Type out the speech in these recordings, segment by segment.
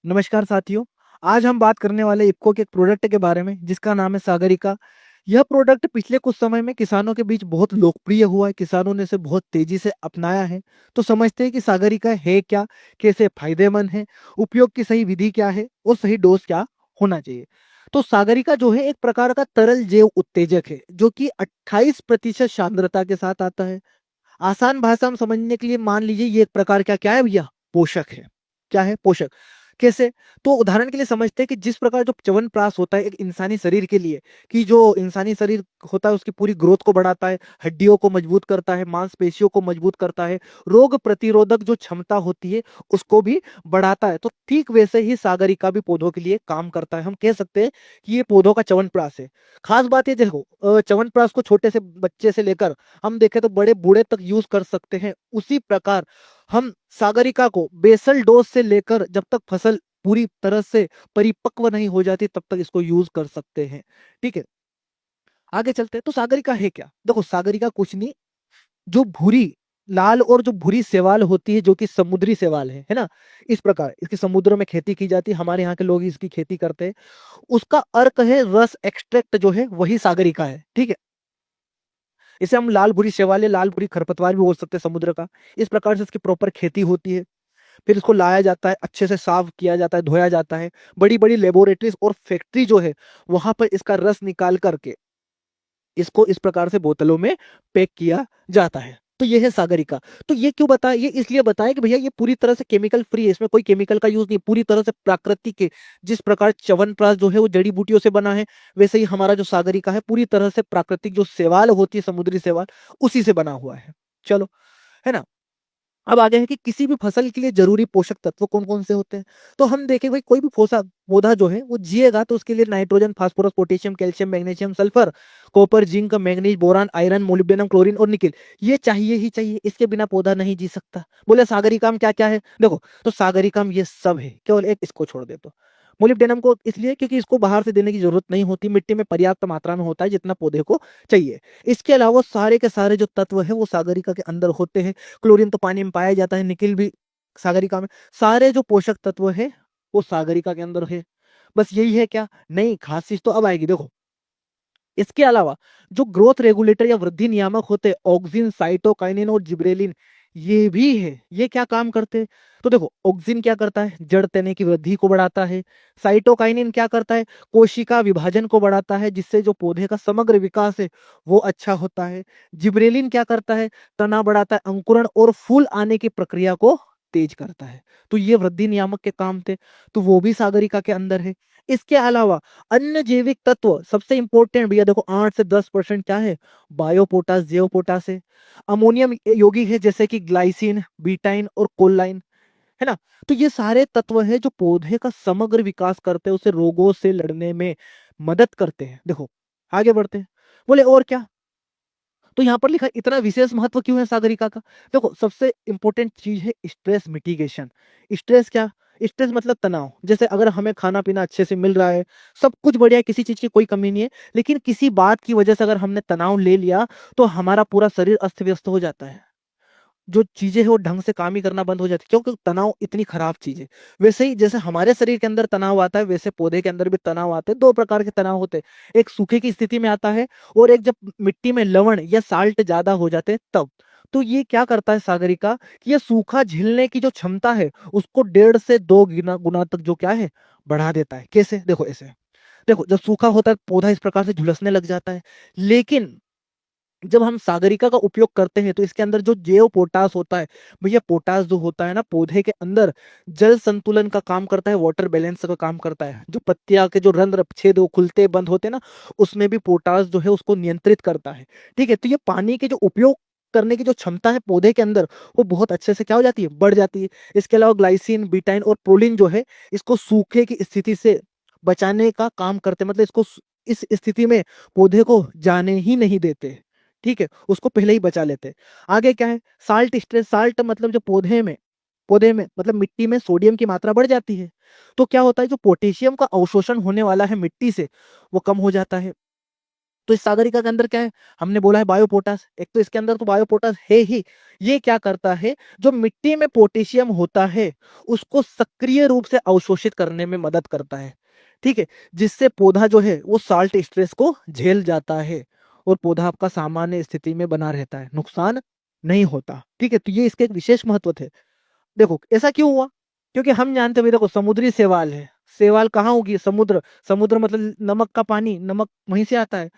नमस्कार साथियों। आज हम बात करने वाले इफ़को के एक प्रोडक्ट के बारे में जिसका नाम है सागरिका। यह प्रोडक्ट पिछले कुछ समय में किसानों के बीच बहुत लोकप्रिय हुआ है, किसानों ने इसे बहुत तेजी से अपनाया है। तो समझते हैं कि सागरिका है क्या, कैसे फायदेमंद है, उपयोग की सही विधि क्या है और सही डोज क्या होना चाहिए। तो सागरिका जो है एक प्रकार का तरल जैव उत्तेजक है जो कि 28% सांद्रता के साथ आता है। आसान भाषा में समझने के लिए मान लीजिए ये एक प्रकार का क्या है भैया, पोषक है। क्या है? पोषक। कैसे? तो उदाहरण के लिए समझते हैं कि जिस प्रकार जो च्यवनप्राश होता है एक इंसानी शरीर के लिए, कि जो इंसानी शरीर होता है उसकी पूरी ग्रोथ को बढ़ाता है, हड्डियों को मजबूत करता है, मांसपेशियों को मजबूत करता है, रोग प्रतिरोधक जो क्षमता होती है उसको भी बढ़ाता है। तो ठीक वैसे ही सागरिका भी पौधों के लिए काम करता है। हम कह सकते हैं कि ये पौधों का च्यवनप्राश है। खास बात ये देखो, च्यवनप्राश को छोटे से बच्चे से लेकर हम देखें तो बड़े बूढ़े तक यूज कर सकते हैं। उसी प्रकार हम सागरिका को बेसल डोज से लेकर जब तक फसल पूरी तरह से परिपक्व नहीं हो जाती तब तक इसको यूज कर सकते हैं। ठीक है, आगे चलते हैं। तो सागरिका है क्या? देखो, सागरिका कुछ नहीं, जो भूरी लाल और जो भूरी शैवाल होती है जो कि समुद्री शैवाल है ना, इस प्रकार इसकी समुद्रों में खेती की जाती है, हमारे यहाँ के लोग इसकी खेती करते हैं। उसका अर्क है रस एक्सट्रैक्ट जो है वही सागरिका है। ठीक है, इसे हम लाल भूरी शैवाल या लाल भूरी खरपतवार भी बोल सकते हैं समुद्र का। इस प्रकार से इसकी प्रॉपर खेती होती है। फिर इसको लाया जाता है, अच्छे से साफ किया जाता है, धोया जाता है। बड़ी बड़ी लेबोरेटरीज और फैक्ट्री जो है वहां पर इसका रस निकाल करके इसको इस प्रकार से बोतलों में पैक किया जाता है। तो ये है सागरिका। तो ये क्यों बताया? ये इसलिए बताया कि भैया ये पूरी तरह से केमिकल फ्री है, इसमें कोई केमिकल का यूज नहीं, पूरी तरह से प्राकृतिक है। जिस प्रकार च्यवनप्राश जो है वो जड़ी बूटियों से बना है, वैसे ही हमारा जो सागरिका है पूरी तरह से प्राकृतिक जो शैवाल होती है, समुद्री शैवाल, उसी से बना हुआ है। चलो, है ना। अब आगे है कि किसी भी फसल के लिए जरूरी पोषक तत्व कौन कौन से होते हैं। तो हम देखें भाई, कोई भी पौधा जो है वो जिएगा तो उसके लिए nitrogen, phosphorus, potassium, calcium, magnesium, sulphur, copper, zinc, manganese, boron, iron, molybdenum, chlorine और निकेल, ये चाहिए ही चाहिए। इसके बिना पौधा नहीं जी सकता। बोले सागरिका में क्या क्या है? देखो, तो सागरिका में ये सब है, केवल एक इसको छोड़ दे तो। मोलिब्डेनम को इसलिए क्योंकि इसको बाहर से देने की जरूरत नहीं होती, मिट्टी में पर्याप्त मात्रा में होता है जितना पौधे को चाहिए। इसके अलावा सारे के सारे जो तत्व है वो सागरिका के अंदर होते हैं। क्लोरीन तो पानी में पाया जाता है, निकेल भी सागरिका में। सारे जो पोषक तत्व है वो सागरिका के अंदर है। बस यही है क्या? नहीं, खास चीज तो अब आएगी, देखो। इसके अलावा जो ग्रोथ रेगुलेटर या वृद्धि नियामक होते हैं, ऑक्सिन, साइटोकाइनिन और जिब्रेलिन, ये भी है। ये क्या काम करते हैं? तो देखो, ऑक्सिन क्या करता है? जड़ तने की वृद्धि को बढ़ाता है। साइटोकाइनिन क्या करता है? कोशिका विभाजन को बढ़ाता है, जिससे जो पौधे का समग्र विकास है वो अच्छा होता है। जिब्रेलिन क्या करता है? तना बढ़ाता है, अंकुरण और फूल आने की प्रक्रिया को तेज करता है। तो ये वृद्धि नियामक के काम थे, तो वो भी सागरिका के अंदर है। इसके अलावा अन्य जैविक तत्व सबसे इंपॉर्टेंट भैया, देखो 8 से 10% क्या है? बायो पोटास, जैव पोटास है। अमोनियम यौगिक है जैसे कि ग्लाइसिन, बीटाइन और कोलाइन, है ना। तो ये सारे तत्व है जो पौधे का समग्र विकास करते हैं, उसे रोगों से लड़ने में मदद करते हैं। देखो, आगे बढ़ते हैं। बोले और क्या? तो यहाँ पर लिखा है, इतना विशेष महत्व क्यों है सागरिका का? देखो, सबसे इंपॉर्टेंट चीज है स्ट्रेस मिटिगेशन। स्ट्रेस क्या? स्ट्रेस मतलब तनाव। जैसे अगर हमें खाना पीना अच्छे से मिल रहा है, सब कुछ बढ़िया है, किसी चीज की कोई कमी नहीं है, लेकिन किसी बात की वजह से अगर हमने तनाव ले लिया तो हमारा पूरा शरीर अस्त व्यस्त हो जाता है। जो चीजें हैं वो ढंग से काम ही करना बंद हो जाती है, क्योंकि तनाव इतनी खराब चीज है। वैसे ही जैसे हमारे शरीर के अंदर तनाव आता है, वैसे पौधे के अंदर भी तनाव आते हैं। दो प्रकार के तनाव होते हैं, एक सूखे की स्थिति में आता है और एक जब मिट्टी में लवण या साल्ट ज्यादा हो जाते हैं तब। तो ये क्या करता है सागरिका, कि ये सूखा झेलने की जो क्षमता है उसको 1.5 से 2 गुना गुना तक जो क्या है, बढ़ा देता है। कैसे? देखो ऐसे, देखो जब सूखा होता है पौधा इस प्रकार से झुलसने लग जाता है, लेकिन जब हम सागरिका का उपयोग करते हैं तो इसके अंदर जो जैव पोटास होता है, भैया पोटास जो होता है ना पौधे के अंदर, जल संतुलन का काम करता है, वाटर बैलेंस का काम करता है। जो पत्तियां के जो रंध्र छेद वो खुलते बंद होते हैं ना, उसमें भी पोटास जो है उसको नियंत्रित करता है। ठीक है, तो ये पानी के जो उपयोग करने की जो क्षमता है पौधे के अंदर, वो बहुत अच्छे से क्या हो जाती है, बढ़ जाती है। इसके अलावा ग्लाइसिन, बीटाइन और प्रोलिन जो है इसको सूखे की स्थिति से बचाने का काम करते हैं, मतलब इसको इस स्थिति में पौधे को जाने ही नहीं देते। ठीक है, उसको पहले ही बचा लेते हैं। आगे क्या है? Salt stress. साल्ट मतलब जो पौधे में मतलब मिट्टी में सोडियम की मात्रा बढ़ जाती है, तो क्या होता है, जो पोटेशियम का अवशोषण होने वाला है मिट्टी से वो कम हो जाता है। तो इस सागरिका के अंदर क्या है, हमने बोला है बायोपोटास, एक तो इसके अंदर तो बायोपोटास है ही। ये क्या करता है, जो मिट्टी में पोटेशियम होता है उसको सक्रिय रूप से अवशोषित करने में मदद करता है, ठीक है, जिससे पौधा जो है वो साल्ट स्ट्रेस को झेल जाता है और पौधा आपका सामान्य स्थिति में बना रहता है, नुकसान नहीं होता, ठीक है। तो ये इसके एक विशेष महत्व थे। देखो ऐसा क्यों हुआ, क्योंकि हम जानते हैं भाई, देखो समुद्री शैवाल है, शैवाल कहाँ होगी, समुद्र, समुद्र मतलब नमक का पानी, नमक वहीं से आता है।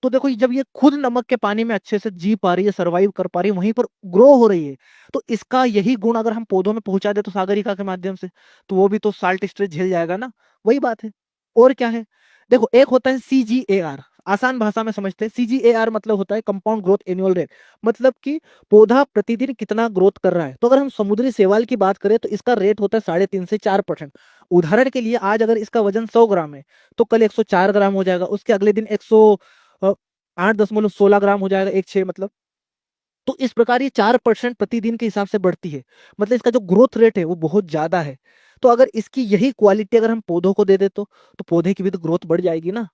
तो देखो जब ये खुद नमक के पानी में अच्छे से जी पा रही है, सरवाइव कर पा रही है, वहीं पर ग्रो हो रही है, तो इसका यही गुण अगर हम पौधों में पहुंचा दे तो सागरिका के माध्यम से, तो वो भी तो साल्ट स्ट्रेस झेल जाएगा ना, वही बात है। और क्या है, देखो एक होता है CGAR, आसान भाषा में समझते हैं, CGAR मतलब होता है कंपाउंड ग्रोथ एनुअल रेट, मतलब कि पौधा प्रतिदिन कितना ग्रोथ कर रहा है। तो अगर हम समुद्री शैवाल की बात करें तो इसका रेट होता है 3.5 से 4%। उदाहरण के लिए आज अगर इसका वजन 100 ग्राम है तो कल 104 ग्राम हो जाएगा, उसके अगले दिन 8.16 ग्राम हो जाएगा, 1.6 मतलब। तो इस प्रकार ये 4% प्रतिदिन के हिसाब से बढ़ती है, मतलब इसका जो ग्रोथ रेट है वो बहुत ज्यादा है। तो अगर इसकी यही क्वालिटी अगर हम पौधों को दे दे तो पौधे की भी तो ग्रोथ बढ़ जाएगी ना।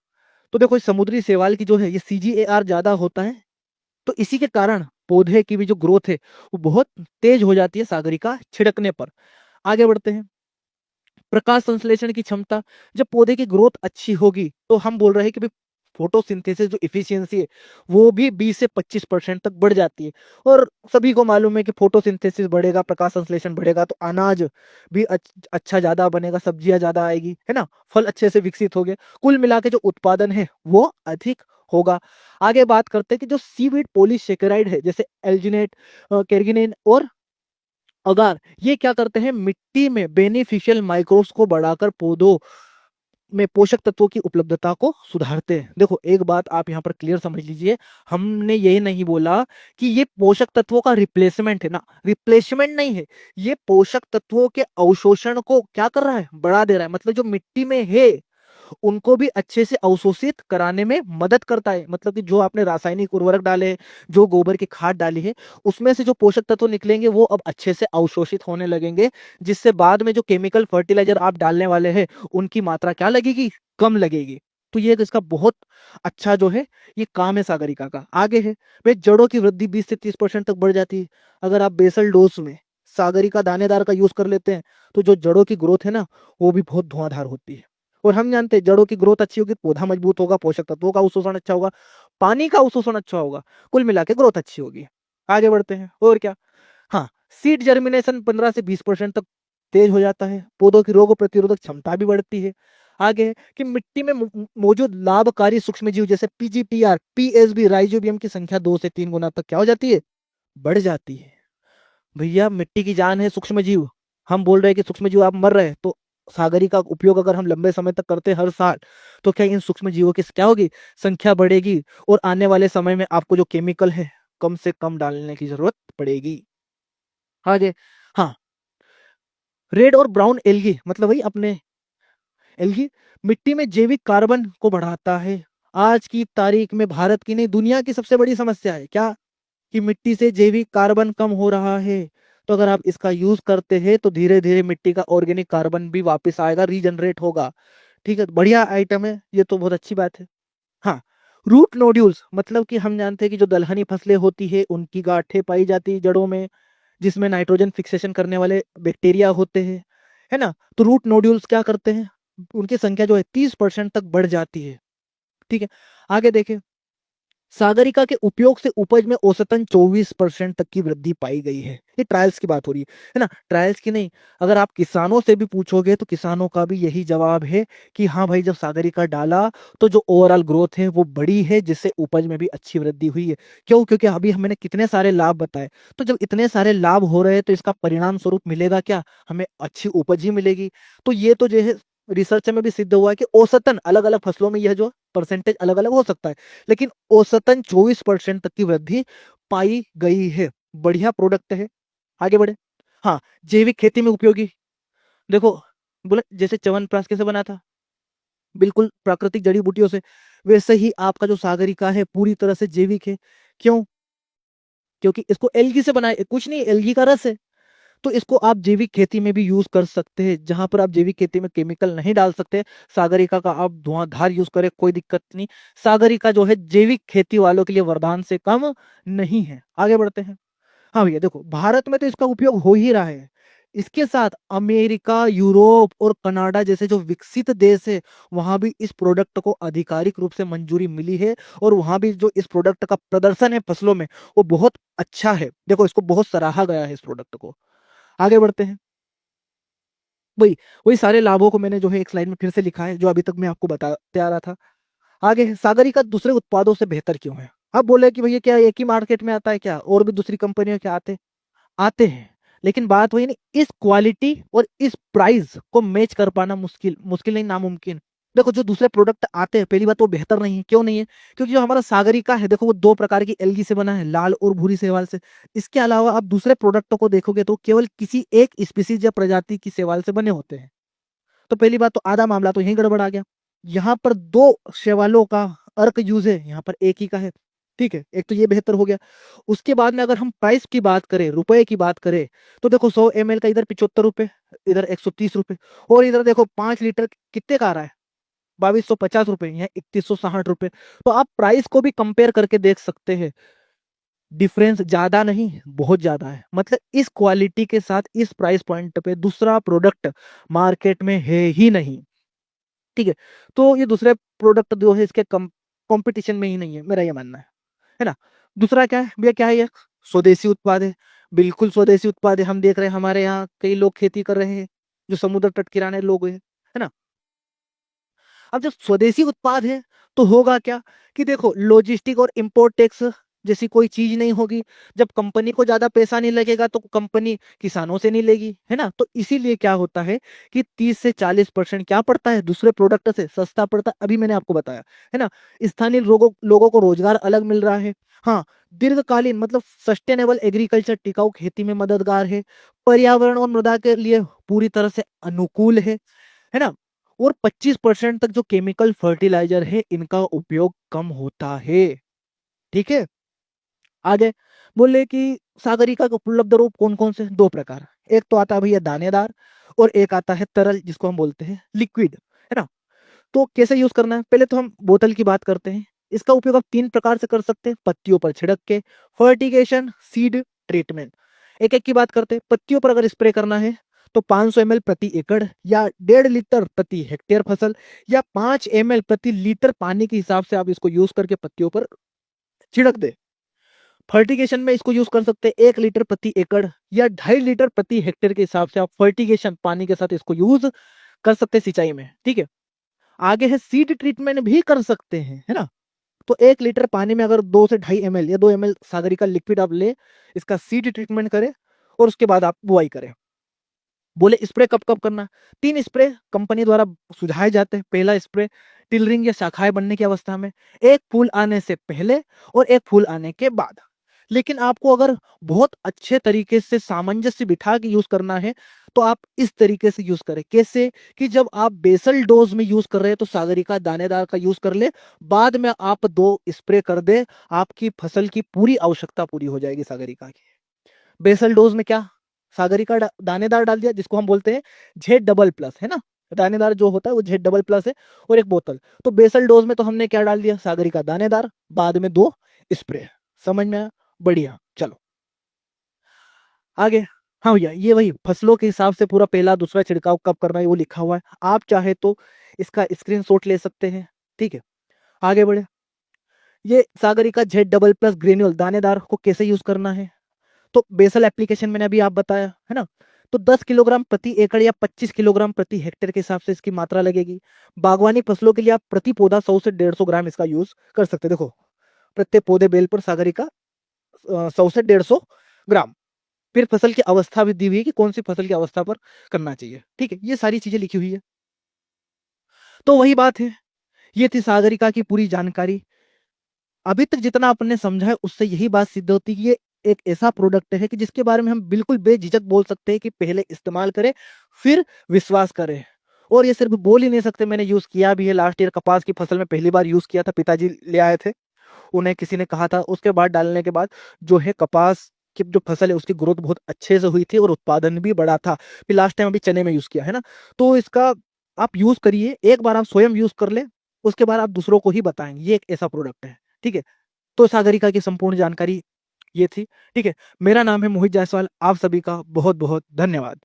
तो देखो इस समुद्री शैवाल की जो है ये CGAR ज्यादा होता है, तो इसी के कारण पौधे की भी जो ग्रोथ है वो बहुत तेज हो जाती है सागरिका छिड़कने पर। आगे बढ़ते हैं, प्रकाश संश्लेषण की क्षमता, जब पौधे की ग्रोथ अच्छी होगी तो हम बोल रहे हैं कि भाई फोटोसिंथेसिस जो इफिशियंसी है वो भी 20 से 25% तक बढ़ जाती है। और सभी को मालूम है कि फोटोसिंथेसिस बढ़ेगा, प्रकाश संश्लेषण बढ़ेगा तो अनाज भी अच्छा ज्यादा बनेगा, सब्जियां ज्यादा आएगी, है ना, फल अच्छे से विकसित हो गए, कुल मिला के जो उत्पादन है वो अधिक होगा। आगे बात करते हैं कि जो सीवीड पॉलीसेकेराइड है जैसे एल्जिनेट, कैर्गिनेन और अगार, ये क्या करते हैं, मिट्टी में बेनिफिशियल माइक्रोब्स को बढ़ाकर पौधों में पोषक तत्वों की उपलब्धता को सुधारते हैं। देखो एक बात आप यहाँ पर क्लियर समझ लीजिए, हमने ये नहीं बोला कि ये पोषक तत्वों का रिप्लेसमेंट है ना, रिप्लेसमेंट नहीं है, ये पोषक तत्वों के अवशोषण को क्या कर रहा है, बढ़ा दे रहा है, मतलब जो मिट्टी में है उनको भी अच्छे से अवशोषित कराने में मदद करता है। मतलब कि जो आपने रासायनिक उर्वरक डाले, जो गोबर की खाद डाली है, उसमें से जो पोषक तत्व निकलेंगे वो अब अच्छे से अवशोषित होने लगेंगे, जिससे बाद में जो केमिकल फर्टिलाइजर आप डालने वाले हैं उनकी मात्रा क्या लगेगी, कम लगेगी। तो ये इसका बहुत अच्छा जो है ये काम है सागरिका का। आगे है भाई, जड़ों की वृद्धि 20 से 30% तक बढ़ जाती है। अगर आप बेसल डोज में सागरिका दानेदार का यूज कर लेते हैं तो जो जड़ों की ग्रोथ है ना वो भी बहुत धुआंधार होती है। और हम जानते हैं जड़ों की ग्रोथ अच्छी होगी, पौधा मजबूत होगा, पोषक तत्वों का अवशोषण अच्छा होगा, पानी का अवशोषण अच्छा होगा, कुल मिला के ग्रोथ अच्छी होगी। आगे बढ़ते हैं, और क्या, हाँ, सीड जर्मिनेशन 15 से 20% तक तेज हो जाता है, पौधों की रोग प्रतिरोधक क्षमता भी बढ़ती है। आगे है कि मिट्टी में मौजूद लाभकारी सूक्ष्मजीव जैसे PGPR, PSB, राइजोबियम की संख्या 2 से 3 गुना तक क्या हो जाती है, बढ़ जाती है। भैया मिट्टी की जान है सूक्ष्म जीव, हम बोल रहे हैं कि सूक्ष्म जीव आप मर रहे हैं, तो सागरी का उपयोग अगर हम लंबे समय तक करते हैं हर साल, तो क्या इन सूक्ष्म जीवों की क्या होगी, संख्या बढ़ेगी, और आने वाले समय में आपको जो केमिकल है कम से कम डालने की जरूरत पड़ेगी। आगे, हाँ, रेड और ब्राउन एल्गी, मतलब भाई अपने एल्गी मिट्टी में जैविक कार्बन को बढ़ाता है। आज की तारीख में भारत की नहीं दुनिया की सबसे बड़ी समस्या है क्या, कि मिट्टी से जैविक कार्बन कम हो रहा है। तो अगर आप इसका यूज करते हैं तो धीरे धीरे मिट्टी का ऑर्गेनिक कार्बन भी वापस आएगा, रीजनरेट होगा, ठीक है, बढ़िया आइटम है ये तो, बहुत अच्छी बात है। हाँ, रूट नोड्यूल्स, मतलब कि हम जानते हैं कि जो दलहनी फसलें होती है उनकी गांठें पाई जाती है जड़ों में, जिसमें नाइट्रोजन फिक्सेशन करने वाले बैक्टीरिया होते हैं, है ना। तो रूट नोड्यूल्स क्या करते हैं, उनकी संख्या जो है 30% तक बढ़ जाती है, ठीक है। आगे देखें, सागरिका के उपयोग से उपज में औसतन 24% तक की वृद्धि पाई गई है। ये ट्रायल्स की बात हो रही है ना, ट्रायल्स की नहीं, अगर आप किसानों से भी पूछोगे तो किसानों का भी यही जवाब है कि हाँ भाई जब सागरिका डाला तो जो ओवरऑल ग्रोथ है वो बड़ी है, जिससे उपज में भी अच्छी वृद्धि हुई है। क्यों, क्योंकि अभी मैंने कितने सारे लाभ बताए, तो जब इतने सारे लाभ हो रहे हैं तो इसका परिणाम स्वरूप मिलेगा क्या, हमें अच्छी उपज ही मिलेगी। तो ये तो जो है रिसर्च में भी सिद्ध हुआ है कि औसतन अलग अलग फसलों में यह जो परसेंटेज अलग अलग हो सकता है, लेकिन औसतन 24% तक की वृद्धि पाई गई है। बढ़िया प्रोडक्ट है। आगे बढ़े, हाँ, जैविक खेती में उपयोगी, देखो बोले जैसे च्यवनप्राश कैसे बना था, बिल्कुल प्राकृतिक जड़ी बूटियों से, वैसे ही आपका जो सागरिका है पूरी तरह से जैविक है। क्यों, क्योंकि इसको एल्गी से बनाया, कुछ नहीं एल्गी का रस है, तो इसको आप जैविक खेती में भी यूज कर सकते हैं, जहां पर आप जैविक खेती में केमिकल नहीं डाल सकते, सागरिका का आप धुआंधार यूज करें, कोई दिक्कत नहीं। सागरिका जो है जैविक खेती वालों के लिए वरदान से कम नहीं है। आगे बढ़ते हैं। हाँ भैया देखो, भारत में तो इसका उपयोग हो ही रहा है। इसके साथ अमेरिका, यूरोप और कनाडा जैसे जो विकसित देश है, वहां भी इस प्रोडक्ट को आधिकारिक रूप से मंजूरी मिली है, और वहां भी जो इस प्रोडक्ट का प्रदर्शन है फसलों में, वो बहुत अच्छा है। देखो, इसको बहुत सराहा गया है इस प्रोडक्ट को। आगे बढ़ते हैं। वही वही सारे लाभों को मैंने जो है एक स्लाइड में फिर से लिखा है, जो अभी तक मैं आपको बताते आ रहा था। आगे, सागरिका दूसरे उत्पादों से बेहतर क्यों है? अब बोले कि भैया क्या एक ही मार्केट में आता है क्या, और भी दूसरी कंपनियों के आते आते हैं, लेकिन बात वही नहीं, इस क्वालिटी और इस प्राइस को मैच कर पाना मुश्किल, मुश्किल नहीं, नामुमकिन। देखो, जो दूसरे प्रोडक्ट आते हैं, पहली बात वो बेहतर नहीं है। क्यों नहीं है? क्योंकि जो हमारा सागरिका है, देखो वो दो प्रकार की एल्गी से बना है, लाल और भूरी शैवाल से। इसके अलावा आप दूसरे प्रोडक्टों को देखोगे तो केवल किसी एक स्पीसीज या प्रजाति की शैवाल से बने होते हैं। तो पहली बात तो आधा मामला तो यहीं गड़बड़ आ गया। यहाँ पर दो शैवालों का अर्क यूज है, यहाँ पर एक ही का है। ठीक है, एक तो ये बेहतर हो गया। उसके बाद में अगर हम प्राइस की बात करें, रुपए की बात करें, तो देखो 100 ml का इधर 75 रुपए, इधर 130 रुपए, और इधर देखो 5 लीटर कितने का आ रहा है, 2250 रुपए, यहाँ 3160 रुपए। तो आप प्राइस को भी कंपेयर करके देख सकते हैं, डिफरेंस ज्यादा नहीं, बहुत ज्यादा है। मतलब इस क्वालिटी के साथ इस प्राइस पॉइंट पे दूसरा प्रोडक्ट मार्केट में है ही नहीं। ठीक है, तो ये दूसरे प्रोडक्ट जो है इसके कंपटीशन में ही नहीं है, मेरा ये मानना है ना। दूसरा क्या है भैया, क्या है ये? स्वदेशी उत्पाद है। बिल्कुल स्वदेशी उत्पाद है। हम देख रहे हैं हमारे यहाँ कई लोग खेती कर रहे हैं, जो समुद्र तट किराने लोग हैं, है ना। अब जब स्वदेशी उत्पाद है, तो होगा क्या कि देखो, लॉजिस्टिक और इंपोर्ट टैक्स जैसी कोई चीज नहीं होगी। जब कंपनी को ज्यादा पैसा नहीं लगेगा, तो कंपनी किसानों से नहीं लेगी, है ना। तो इसीलिए क्या होता है कि 30 से 40% क्या पड़ता है, दूसरे प्रोडक्ट से सस्ता पड़ता है। अभी मैंने आपको बताया, है ना। स्थानीय लोगों लोगों को रोजगार अलग मिल रहा है। हाँ, दीर्घकालीन मतलब सस्टेनेबल एग्रीकल्चर, टिकाऊ खेती में मददगार है। पर्यावरण और मृदा के लिए पूरी तरह से अनुकूल है ना। और 25% तक जो केमिकल फर्टिलाइजर है, इनका उपयोग कम होता है। ठीक है, आगे बोले कि सागरिका के उपलब्ध रूप कौन कौन से? दो प्रकार। एक तो आता है भैया दानेदार, और एक आता है तरल, जिसको हम बोलते हैं लिक्विड, है ना। तो कैसे यूज करना है, पहले तो हम बोतल की बात करते हैं। इसका उपयोग आप 3 प्रकार से कर सकते हैं: पत्तियों पर छिड़क के, फर्टिगेशन, सीड ट्रीटमेंट। एक एक की बात करते हैं। पत्तियों पर अगर स्प्रे करना है, तो 500 ml प्रति एकड़, या 1.5 लीटर प्रति हेक्टेयर फसल, या 5 ml प्रति लीटर पानी के हिसाब से आप इसको यूज करके पत्तियों पर छिड़क दे। फर्टिगेशन में इसको यूज कर सकते हैं 1 लीटर प्रति एकड़, या 2.5 लीटर प्रति हेक्टेयर के हिसाब से आप फर्टिगेशन पानी के साथ इसको यूज कर सकते हैं सिंचाई में। ठीक है, आगे है सीड ट्रीटमेंट भी कर सकते हैं, है ना। तो 1 लीटर पानी में अगर 2 से 2.5 ml या 2 ml सागरिका लिक्विड आप ले, इसका सीड ट्रीटमेंट करें, और उसके बाद आप बुआई करें। बोले स्प्रे कब कब करना? 3 स्प्रे कंपनी द्वारा सुझाए जाते हैं। पहला स्प्रे टिलरिंग या शाखाएं बनने की अवस्था में, एक फूल आने से पहले और एक फूल आने के बाद। लेकिन आपको अगर बहुत अच्छे तरीके से सामंजस्य बिठा के यूज करना है, तो आप इस तरीके से यूज करें। कैसे? कि जब आप बेसल डोज में यूज कर रहे हैं, तो सागरिका दानेदार का यूज कर ले, बाद में आप 2 स्प्रे कर दे, आपकी फसल की पूरी आवश्यकता पूरी हो जाएगी सागरिका की। बेसल डोज में क्या, सागरिका दानेदार डाल दिया, जिसको हम बोलते हैं Z++, है ना। दानेदार जो होता है वो Z++ है, और एक बोतल। तो बेसल डोज में तो हमने क्या डाल दिया, सागरिका दानेदार, बाद में 2 स्प्रे। समझ में आया? बढ़िया, चलो आगे। हाँ भैया, ये वही फसलों के हिसाब से पूरा पहला दूसरा छिड़काव कब करना है वो लिखा हुआ है। आप चाहे तो इसका स्क्रीनशॉट ले सकते हैं। ठीक है, आगे बढ़े। ये सागरिका Z++ ग्रेन्यूल दानेदार को कैसे यूज करना है, तो बेसल एप्लीकेशन मैंने अभी आप बताया, है ना। तो 10 किलोग्राम प्रति एकड़ या 25 किलोग्राम प्रति हेक्टेयर के हिसाब से इसकी मात्रा लगेगी। बागवानी फसलों के लिए आप प्रति पौधा 100 से 150 ग्राम इसका यूज कर सकते हैं। देखो, प्रत्येक पौधे बेल पर सागरिका 100 से 150 ग्राम। फिर फसल की अवस्था भी दी हुई है कि कौन सी फसल की अवस्था पर करना चाहिए। ठीक है, ये सारी चीजें लिखी हुई है। तो वही बात है, ये थी सागरिका की पूरी जानकारी। अभी तक जितना आपने समझा है, उससे यही बात सिद्ध होती है कि ये एक ऐसा प्रोडक्ट है कि जिसके बारे में हम बिल्कुल बेझिझक बोल सकते हैं कि पहले इस्तेमाल करें, फिर विश्वास करें। और ये सिर्फ बोल ही नहीं सकते, मैंने यूज किया भी है। लास्ट ईयर कपास की फसल में पहली बार यूज किया था, पिताजी ले आए थे, उन्हें किसी ने कहा था, उसके बाद डालने के बाद जो है कपास की जो फसल है उसकी ग्रोथ बहुत अच्छे से हुई थी और उत्पादन भी बढ़ा था। फिर लास्ट टाइम अभी चने में यूज़ किया, है ना? तो इसका आप यूज़ करिए, एक बार आप स्वयं यूज़ कर लें, उसके बाद आप दूसरों को ही बताएँगे। ये एक ऐसा प्रोडक्ट है, ठीक है? तो सागरिका की संपूर्ण जानकारी ये थी, ठीक है? मेरा नाम है मोहित जायसवाल, आप सभी का बहुत-बहुत धन्यवाद।